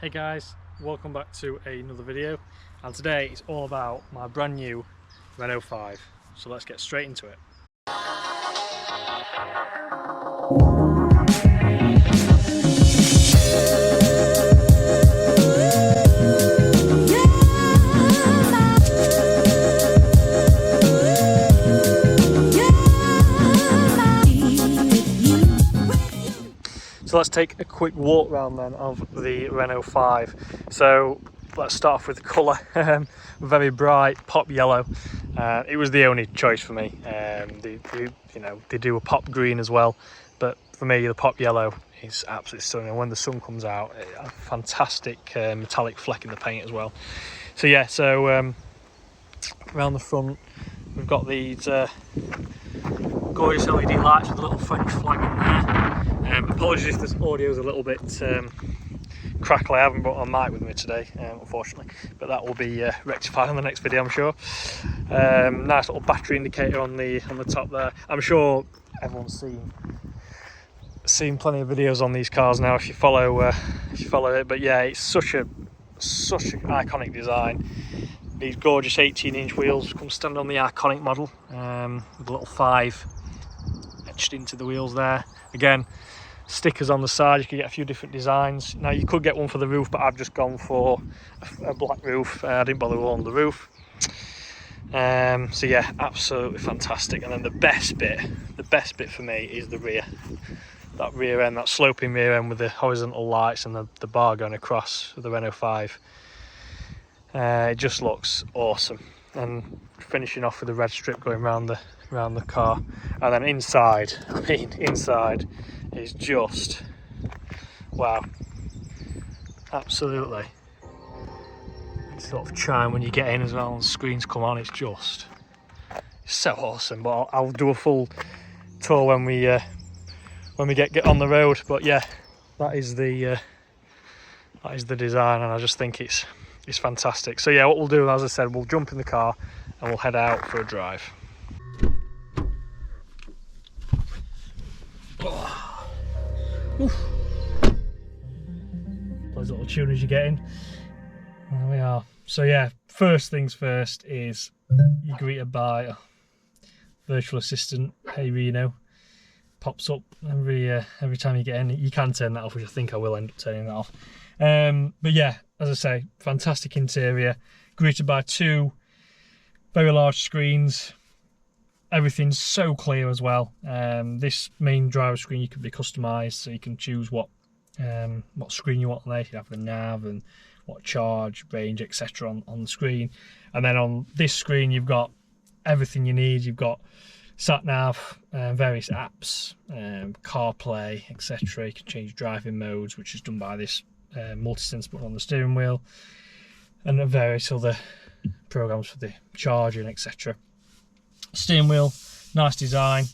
Hey guys, welcome back to another video, and today it's all about my brand new Renault 5, so let's get straight into it. So let's take a quick walk round then of the Renault 5. So let's start off with the colour. Very bright pop yellow. It was the only choice for me. They do a pop green as well, but for me the pop yellow is absolutely stunning. And when the sun comes out, a fantastic metallic fleck in the paint as well. So yeah, around the front we've got these gorgeous LED lights with a little French flag on there. Apologies if this audio is a little bit crackly. I haven't brought my mic with me today, unfortunately, but that will be rectified in the next video, I'm sure. Nice little battery indicator on the top there. I'm sure everyone's seen plenty of videos on these cars now if you follow it. But yeah, it's such an iconic design. These gorgeous 18-inch wheels come stand on the iconic model, with a little 5 etched into the wheels there. Again, stickers on the side. You can get a few different designs. Now you could get one for the roof, but I've just gone for a black roof. I didn't bother on the roof. So yeah, absolutely fantastic. And then the best bit for me is the rear. That rear end, that sloping rear end with the horizontal lights and the bar going across with the Renault 5. It just looks awesome. And finishing off with the red strip going around the car. And then inside is just wow, absolutely. It's sort of chime when you get in as well and the screens come on. It's so awesome. But I'll do a full tour when we get on the road. But yeah, that is the design, and I just think it's fantastic. So yeah, what we'll do, as I said, we'll jump in the car and we'll head out for a drive. Oof. Those little tune as you get in. There we are. So yeah, first things first is you're greeted by a virtual assistant. Hey Reno, pops up every time you get in. You can turn that off, which I think I will end up turning that off. But yeah, as I say, fantastic interior. Greeted by 2 very large screens. Everything's so clear as well. This main driver screen you can be customised, so you can choose what screen you want on there. You have the nav and what charge, range, etc. on the screen. And then on this screen you've got everything you need. You've got sat nav, various apps, CarPlay, etc. You can change driving modes, which is done by this multi-sense button on the steering wheel, and various other programs for the charging, etc. Steering wheel, nice design,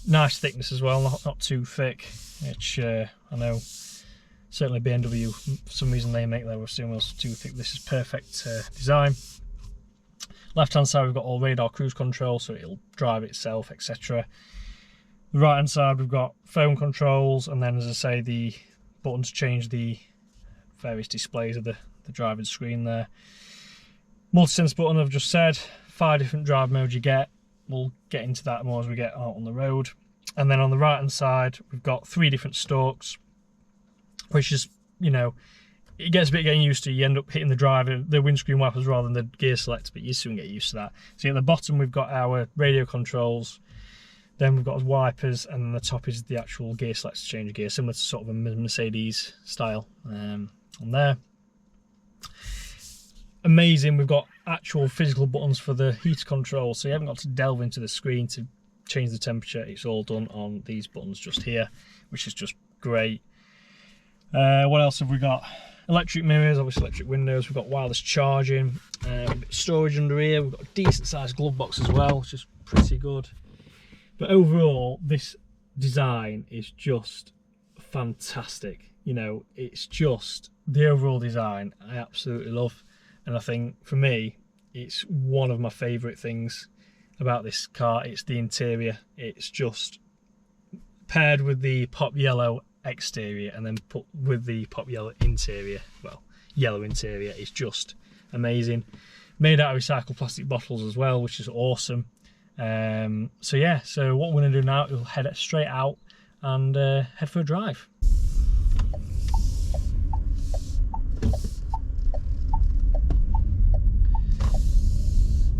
nice thickness as well, not too thick, which I know certainly BMW, for some reason they make their steering wheels too thick. This is perfect design. Left hand side we've got all radar cruise control, so it'll drive itself, etc. The right hand side we've got phone controls, and then, as I say, the button to change the various displays of the driving screen there. Multi-sense button, I've just said. 5 different drive modes you get. We'll get into that more as we get out on the road. And then on the right hand side we've got 3 different stalks, which is, it gets a bit getting used to. You end up hitting the windscreen wipers rather than the gear selector, but you soon get used to that. So at the bottom we've got our radio controls, then we've got wipers, and then the top is the actual gear selector to change gear, similar to sort of a Mercedes style on there. Amazing. We've got actual physical buttons for the heat control, so you haven't got to delve into the screen to change the temperature. It's all done on these buttons just here, which is just great. What else have we got? Electric mirrors, obviously electric windows. We've got wireless charging, storage under here. We've got a decent sized glove box as well, which is pretty good. But overall, this design is just fantastic. It's just the overall design I absolutely love. And I think for me, it's one of my favourite things about this car. It's the interior. It's just paired with the pop yellow exterior and then put with the pop yellow interior, well, yellow interior, is just amazing. Made out of recycled plastic bottles as well, which is awesome. So yeah, so what we're going to do now is we'll head straight out and head for a drive.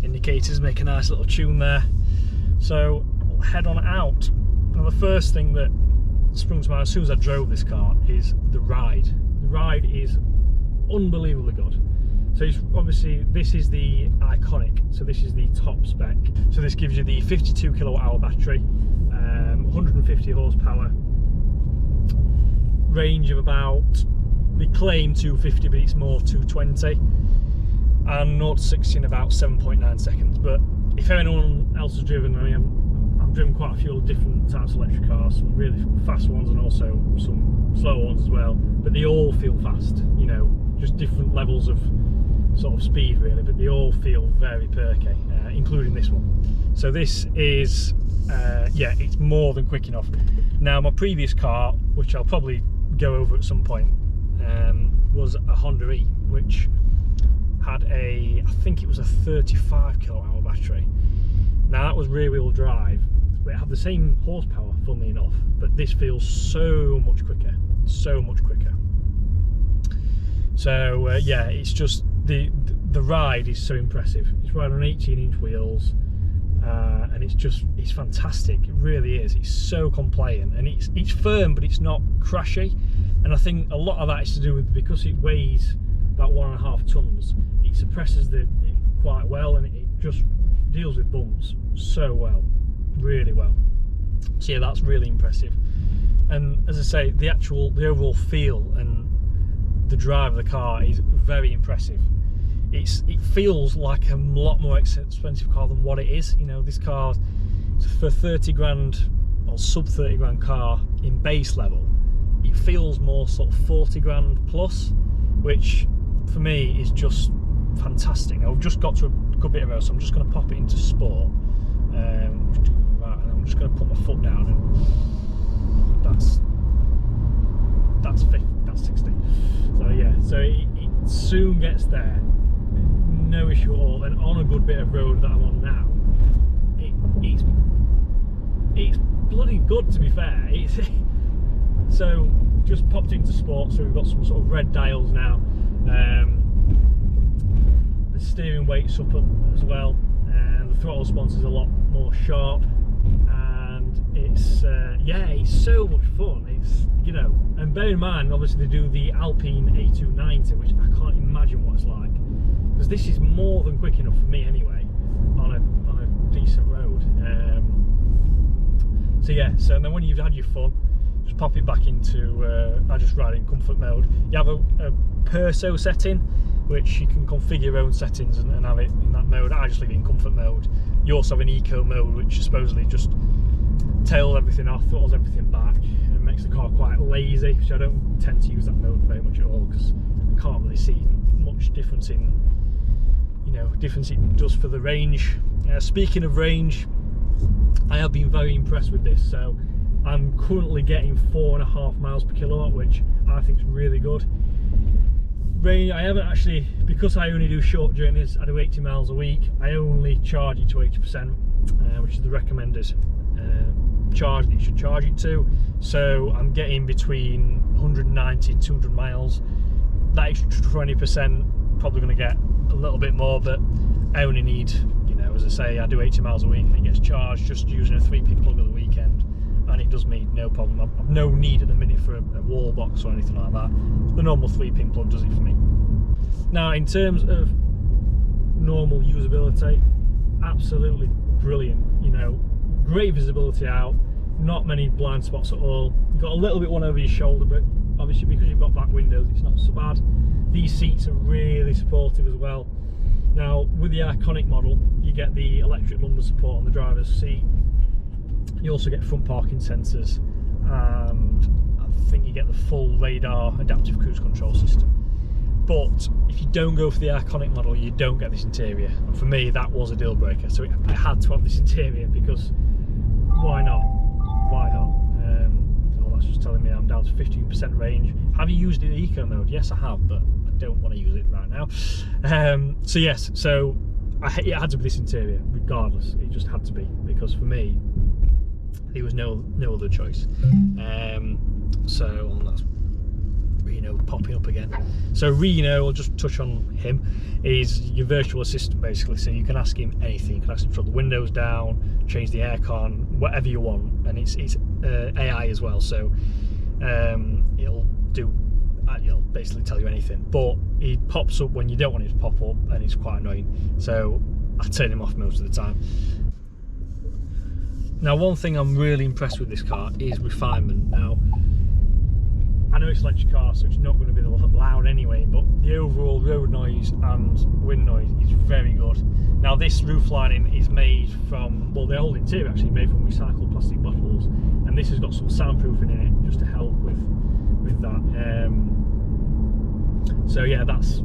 Indicators make a nice little tune there. So we'll head on out. Now the first thing that sprung to mind as soon as I drove this car is the ride. The ride is unbelievably good. So it's, obviously this is the iconic, so this is the top spec. So this gives you the 52 kilowatt hour battery, 150 horsepower, range of about, they claim 250 but it's more 220, and 0 to 60 in about 7.9 seconds. But if anyone else has driven, I mean, I've driven quite a few different types of electric cars, some really fast ones and also some slower ones as well, but they all feel fast, you know, just different levels of sort of speed really, but they all feel very perky, including this one. So this is, yeah, it's more than quick enough. Now my previous car, which I'll probably go over at some point, was a Honda E, which had a, I think it was a 35 kilowatt hour battery. Now that was rear wheel drive, but it had the same horsepower, funnily enough, but this feels so much quicker, so much quicker. So yeah, it's just the ride is so impressive. It's riding on 18-inch wheels, and it's fantastic. It really is. It's so compliant, and it's firm, but it's not crashy. And I think a lot of that is to do with, because it weighs about 1.5 tons, it suppresses it quite well, and it just deals with bumps so well, really well. So yeah, that's really impressive. And as I say, the overall feel and the drive of the car is very impressive. It feels like a lot more expensive car than what it is. You know, this car, for 30 grand or sub 30 grand car in base level, it feels more sort of 40 grand plus, which for me is just fantastic. Now, I've just got to a good bit of road, so I'm just going to pop it into sport, and I'm just going to put my foot down, and that's 60. So yeah, so it soon gets there, no issue at all. And on a good bit of road that I'm on now, it's bloody good, to be fair. So just popped into sport, so we've got some sort of red dials now. The steering weight's up as well, and the throttle response is a lot more sharp, and it's yeah, it's so much fun. It's, you know, and bear in mind, obviously they do the Alpine A290, which I can't imagine what it's like, because this is more than quick enough for me anyway on a decent road. So yeah, so and then when you've had your fun, just pop it back into, I just ride in comfort mode. You have a perso setting, which you can configure your own settings and have it in that mode. I just leave it in comfort mode. You also have an eco mode, which supposedly just tails everything off, throttles everything back, and makes the car quite lazy, which I don't tend to use that mode very much at all, because I can't really see much difference in, you know, difference it does for the range. Speaking of range, I have been very impressed with this. So I'm currently getting 4.5 miles per kilowatt, which I think is really good. Range, I haven't actually, because I only do short journeys, I do 80 miles a week, I only charge it to 80%, which is the recommended charge that you should charge it to. So I'm getting between 190 and 200 miles. That extra 20%, probably going to get a little bit more, but I only need, you know, as I say, I do 80 miles a week, and it gets charged just using a 3-pin plug at the weekend, and it does me no problem. I've no need at the minute for a wall box or anything like that. The normal 3-pin plug does it for me. Now, in terms of normal usability, absolutely brilliant. You know, great visibility out, not many blind spots at all. You've got a little bit one over your shoulder, but obviously because you've got back windows, it's not so bad. These seats are really supportive as well. Now, with the iconic model, you get the electric lumbar support on the driver's seat. You also get front parking sensors, and I think you get the full radar adaptive cruise control system. But if you don't go for the iconic model, you don't get this interior. And for me, that was a deal breaker. So I had to have this interior, because why not? Why not? Oh, that's was telling me I'm down to 15% range. Have you used it in eco mode? Yes, I have, but I don't want to use it right now. So yes, so it had to be this interior, regardless. It just had to be, because for me, there was no other choice. So that's Reno popping up again. So Reno, I'll just touch on him, is your virtual assistant basically. So you can ask him anything. You can ask him to shut the windows down, change the aircon, whatever you want, and it's AI as well. So it'll basically tell you anything. But he pops up when you don't want it to pop up, and it's quite annoying. So I turn him off most of the time. Now, one thing I'm really impressed with this car is refinement. Now, I know it's an electric car, so it's not going to be loud anyway, but the overall road noise and wind noise is very good. Now, this roof lining is made from, well, the whole interior actually made from recycled plastic bottles, and this has got some soundproofing in it just to help with that. So yeah, that's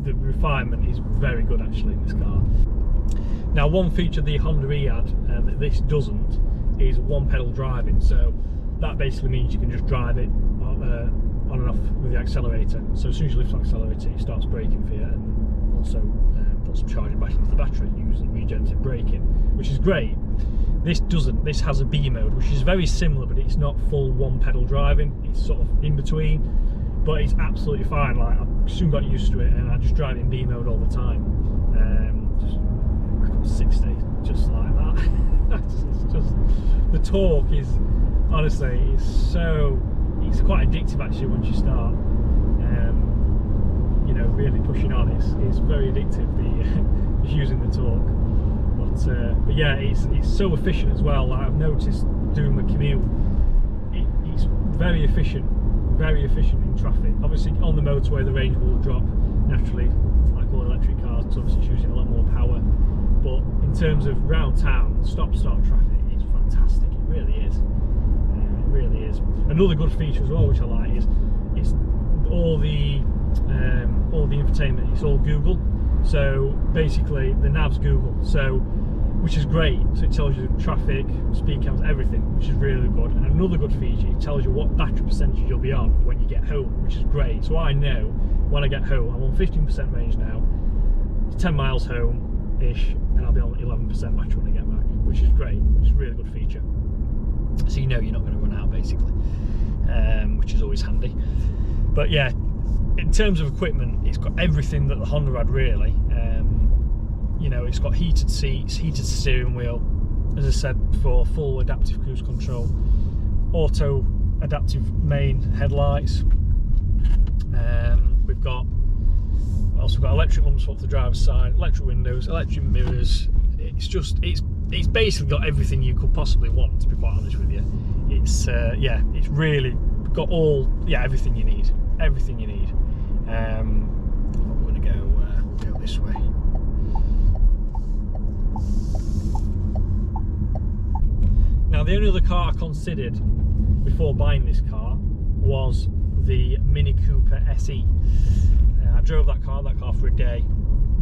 the refinement is very good actually in this car. Now, one feature the Honda E had that this doesn't is one pedal driving. So that basically means you can just drive it on and off with the accelerator. So as soon as you lift the accelerator, it starts braking for you, and also put some charging back into the battery using regenerative braking, which is great. This doesn't. This has a B mode, which is very similar, but it's not full one pedal driving. It's sort of in between, but it's absolutely fine. Like, I soon got used to it, and I just drive it in B mode all the time. Just back up to 60, just like that. It's just the torque is honestly, it's quite addictive actually once you start. You know, really pushing on. It's very addictive. The using the torque. But yeah, it's so efficient as well. Like, I've noticed doing my commute, it's very efficient in traffic. Obviously on the motorway the range will drop naturally, like all electric cars, because obviously it's using a lot more power. But in terms of round town, stop-start traffic, it's fantastic. It really is. It really is. Another good feature as well, which I like, is it's all the infotainment. It's all Google. So basically the nav's Google. So, which is great. So it tells you traffic, speed counts, everything, which is really good. And another good feature, it tells you what battery percentage you'll be on when you get home, which is great. So I know when I get home, I'm on 15% range now, 10 miles home-ish, and I'll be on 11% battery when I get back, which is great, which is a really good feature. So you know you're not going to run out, basically, which is always handy. But yeah, in terms of equipment, it's got everything that the Honda had, really. You know, it's got heated seats, heated steering wheel, as I said before, full adaptive cruise control, auto adaptive main headlights. We've got electric lumps off the driver's side, electric windows, electric mirrors. It's basically got everything you could possibly want, to be quite honest with you. It's it's really got everything you need. Everything you need. We're going to go this way. Now, the only other car I considered before buying this car was the Mini Cooper SE. I drove that car for a day,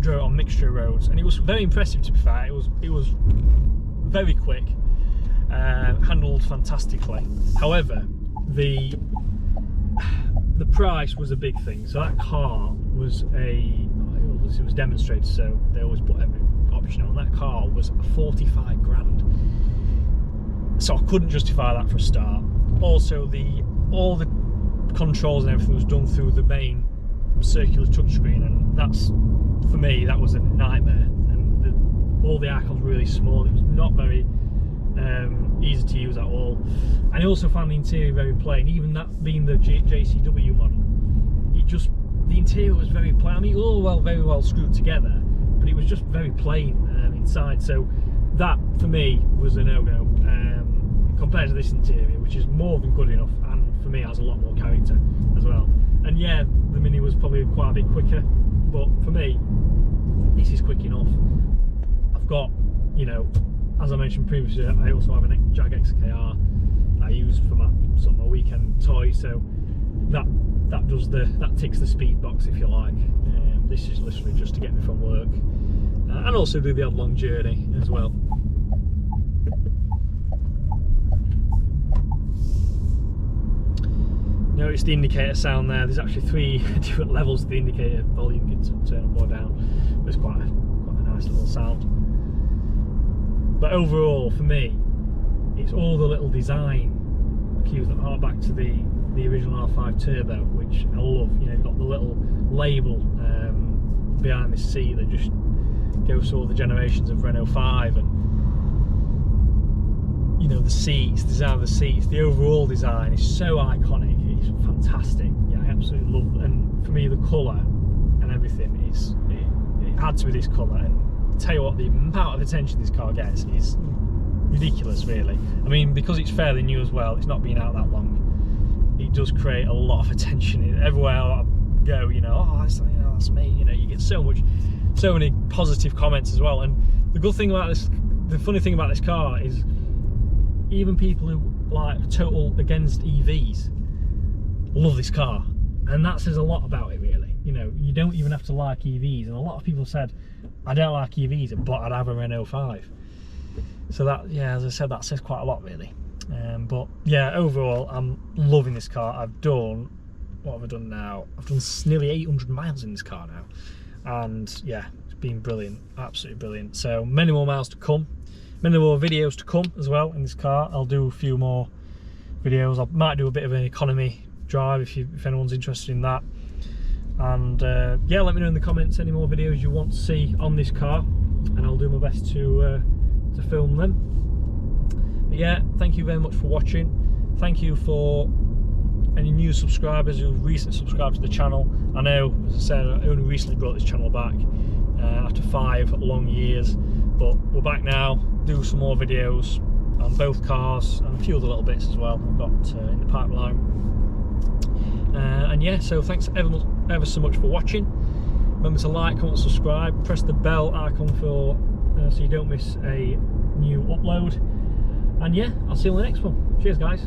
drove it on mixture roads, and it was very impressive, to be fair. It was very quick, handled fantastically. However, the price was a big thing. So that car was it was demonstrated, so they always put every option on. That car was 45 grand. So I couldn't justify that for a start. Also, all the controls and everything was done through the main circular touchscreen, and that's, for me, that was a nightmare. And all the icons were really small. It was not very easy to use at all. And I also found the interior very plain, even that being the JCW model. The interior was very plain. I mean, all very well screwed together, but it was just very plain inside. So that, for me, was a no-go compared to this interior, which is more than good enough, and for me has a lot more character as well. And yeah, the Mini was probably quite a bit quicker, but for me, this is quick enough. I've got, you know, as I mentioned previously, I also have a Jag XKR I use for my weekend toy, so that ticks the speed box, if you like. This is literally just to get me from work, and also do the odd long journey as well. Notice the indicator sound there. There's actually 3 different levels to the indicator volume. You can turn up or down. It's quite a nice little sound. But overall, for me, it's all the little design cues that hark back to the original R5 Turbo, which I love. You know, you've got the little label behind this seat that just goes through all the generations of Renault 5, and you know, the seats, the design of the seats, the overall design is so iconic. It's fantastic. Yeah, I absolutely love it. And for me, the colour and everything it had to be this colour. And I'll tell you what, the amount of attention this car gets is ridiculous, really. I mean, because it's fairly new as well, it's not been out that long, it does create a lot of attention everywhere I go. You know, oh, that's me. You know, you get so many positive comments as well. And the good thing about this, the funny thing about this car is, even people who like total against EVs love this car, and that says a lot about it, really. You know, you don't even have to like EVs, and a lot of people said, I don't like EVs, but I'd have a Renault 5. So that, yeah, as I said, that says quite a lot, really. But yeah, overall, I'm loving this car. I've done, what have I done now? I've done nearly 800 miles in this car now, and yeah, it's been brilliant, absolutely brilliant. So many more miles to come. Many more videos to come as well in this car. I'll do a few more videos. I might do a bit of an economy drive if anyone's interested in that. And yeah, let me know in the comments any more videos you want to see on this car, and I'll do my best to film them. But yeah, thank you very much for watching. Thank you for any new subscribers who've recently subscribed to the channel. I know, as I said, I only recently brought this channel back after 5 long years, but we're back now. Do some more videos on both cars and a few other little bits as well I've got in the pipeline. And yeah, so thanks ever so much for watching. Remember to like, comment, subscribe, press the bell icon for so you don't miss a new upload. And yeah, I'll see you on the next one. Cheers, guys.